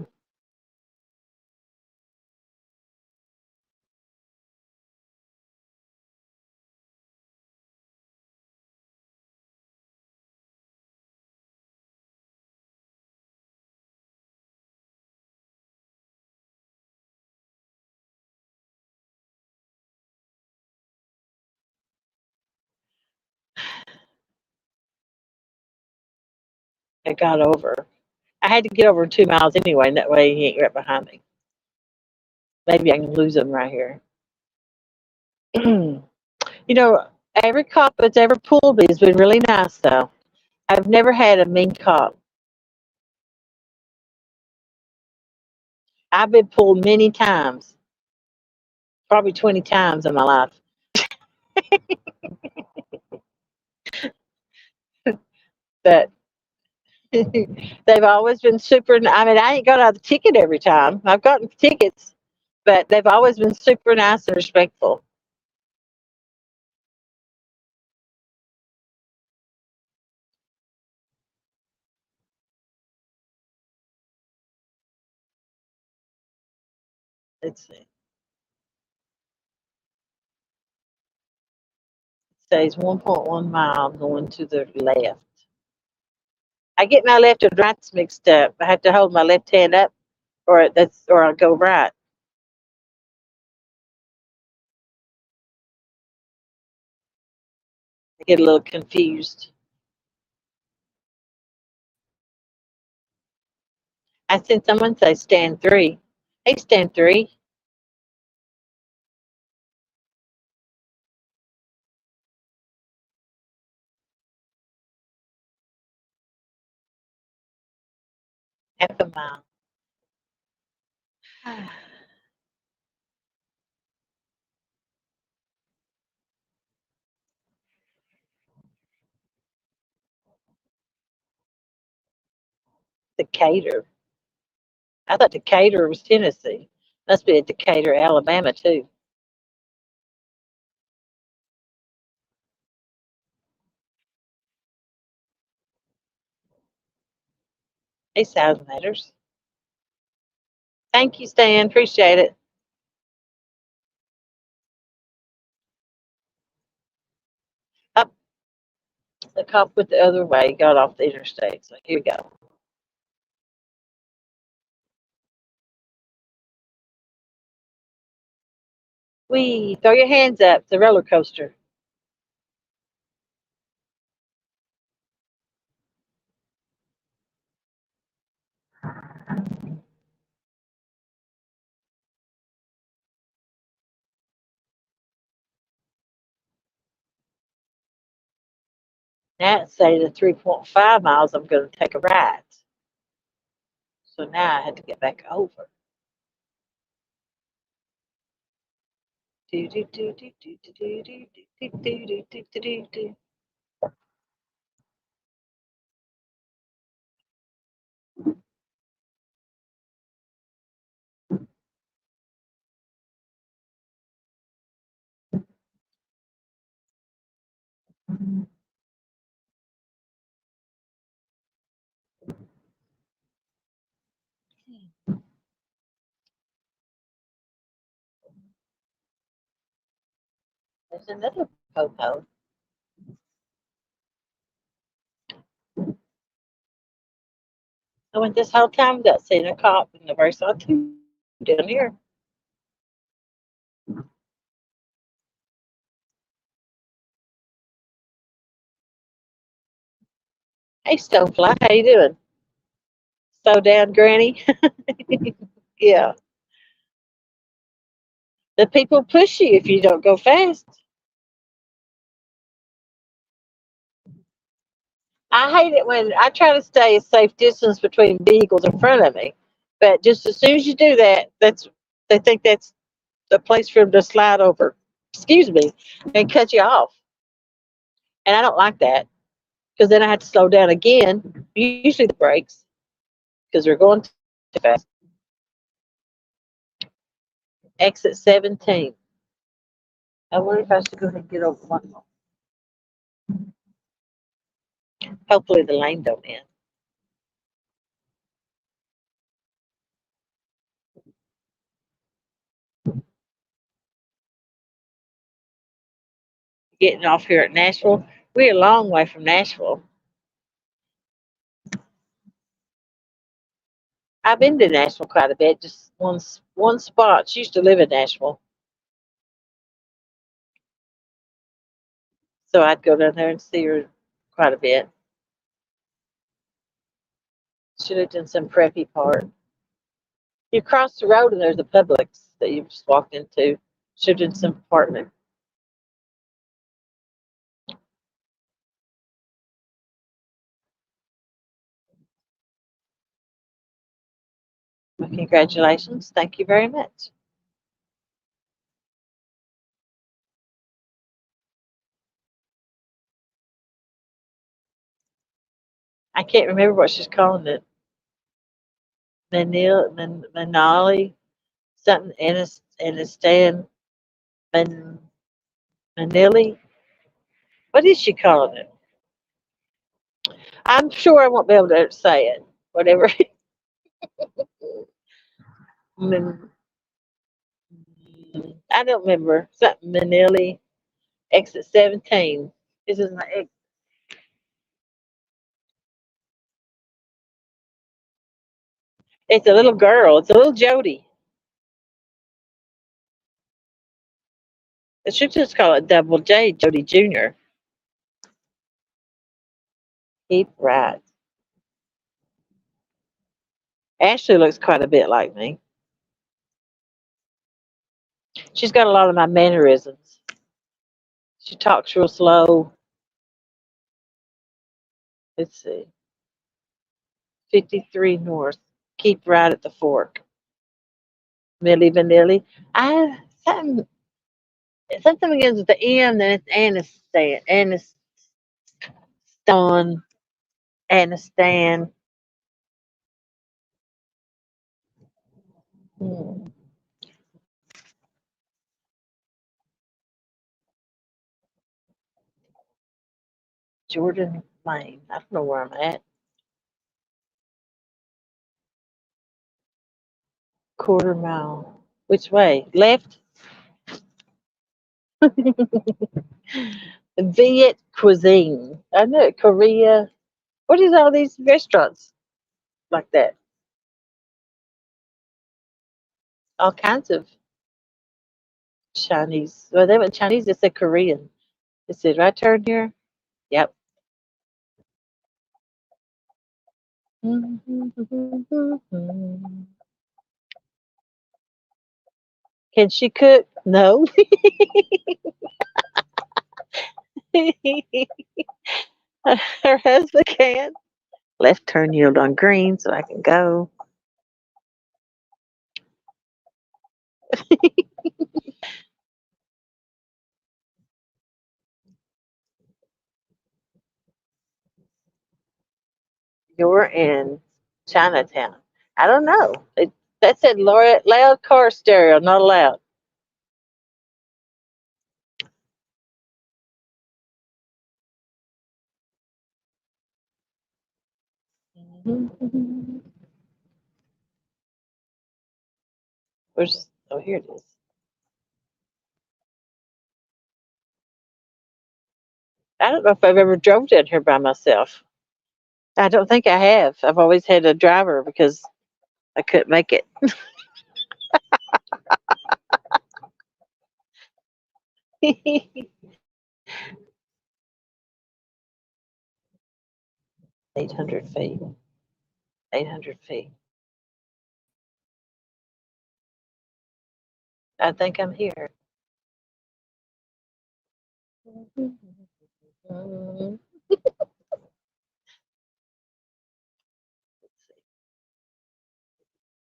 I got over. I had to get over 2 miles anyway, and that way he ain't right behind me. Maybe I can lose him right here. You know, every cop that's ever pulled me has been really nice, though. I've never had a mean cop. I've been pulled many times, probably 20 times in my life. But they've always been super. I mean, I ain't got out the ticket every time. I've gotten tickets, but they've always been super nice and respectful. It says 1.1 mile going to the left. I get my left and rights mixed up. I have to hold my left hand up, or I'll go right. I get a little confused. I seen someone say stand three. Hey, stand three. half a mile. Decatur. I thought Decatur was Tennessee. Must be at Decatur, Alabama too. Hey, sound matters. Thank you, Stan. Appreciate it. Up the cop went the other way, got off the interstate. So here we go. We throw your hands up. The roller coaster. Now say the 3.5 miles. I'm going to take a ride. So now I had to get back over. Do do do do do do do do do do do do do do. There's another popo. I went this whole time without seeing a cop, and never saw two down here. Hey, Stonefly, how you doing? Slow down, Granny. Yeah, the people push you if you don't go fast. I hate it when I try to stay a safe distance between vehicles in front of me, but just as soon as you do that, they think that's the place for them to slide over. Excuse me, and cut you off. And I don't like that because then I have to slow down again. Usually the brakes because they're going too fast. Exit 17. I wonder if I should go ahead and get over one more. Hopefully the lane don't end. Getting off here at Nashville. We're a long way from Nashville. I've been to Nashville quite a bit, just one spot. She used to live in Nashville. So I'd go down there and see her quite a bit. She lived in some preppy part. You cross the road and there's a Publix that you just walked into. She lived in some apartment. Well, congratulations. Thank you very much. I can't remember what she's calling it. Manali, something Anistan, Man, Manili. What is she calling it? I'm sure I won't be able to say it. Whatever. Man, I don't remember. Something Manili, exit 17. This is my ex. It's a little girl. It's a little Jody. They should just call it Double J, Jody Jr. Keep right. Ashley looks quite a bit like me. She's got a lot of my mannerisms. She talks real slow. Let's see. 53 North. Keep right at the fork. Milli Vanilli. I something begins with the M, then it's Aniston, Anistan. Hmm. Jordan Lane. I don't know where I'm at. Quarter mile. Which way? Left? Viet cuisine. I know it. Korea. What is all these restaurants like that? All kinds of Chinese. Well, they went Chinese. They said Korean. It said right turn here. Yep. Can she cook? No. Her husband can. Left turn yield on green so I can go. You're in Chinatown. I don't know. That said loud car stereo, not allowed. Where's, oh, here it is. I don't know if I've ever drove down here by myself. I don't think I have. I've always had a driver because I couldn't make it. 800 feet. 800 feet. I think I'm here.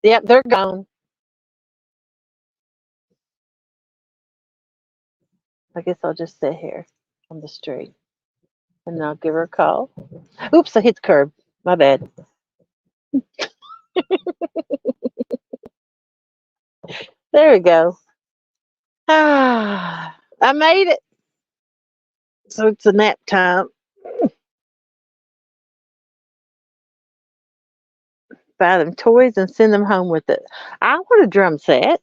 Yep, they're gone. I guess I'll just sit here on the street and I'll give her a call. Oops, I hit the curb. My bad. There we go. Ah, I made it. So it's a nap time. Buy them toys and send them home with it. I want a drum set.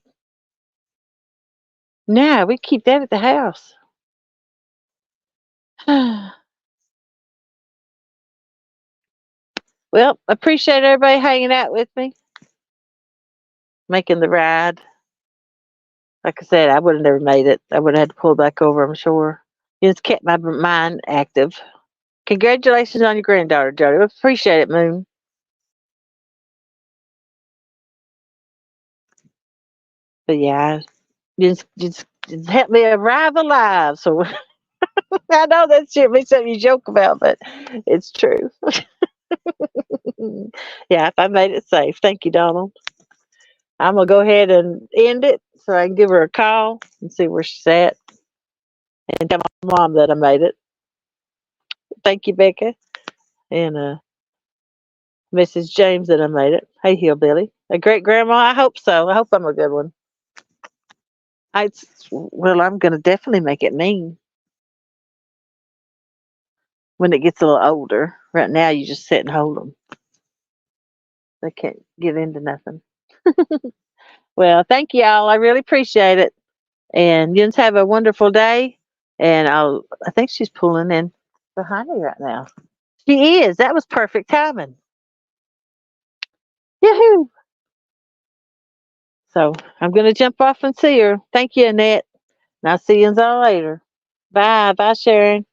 No, we keep that at the house. Well, appreciate everybody hanging out with me, making the ride. Like I said, I would have never made it. I would have had to pull back over, I'm sure. It's kept my mind active. Congratulations on your granddaughter, Jody. Appreciate it, Moon. But yeah, just helped me arrive alive. So I know that should be something you joke about, but it's true. Yeah, if I made it safe. Thank you, Donald. I'm gonna go ahead and end it so I can give her a call and see where she's at and tell my mom that I made it. Thank you, Becca, and Mrs. James that I made it. Hey, Hillbilly. A great grandma? I hope so. I hope I'm a good one. Well, I'm gonna definitely make it mean when it gets a little older. Right now, you just sit and hold them. They can't get into nothing. Well, thank y'all. I really appreciate it. And you have a wonderful day. And I think she's pulling in behind me right now. She is. That was perfect timing. Yahoo! So I'm going to jump off and see her. Thank you, Annette. And I'll see you all later. Bye. Bye, Sharon.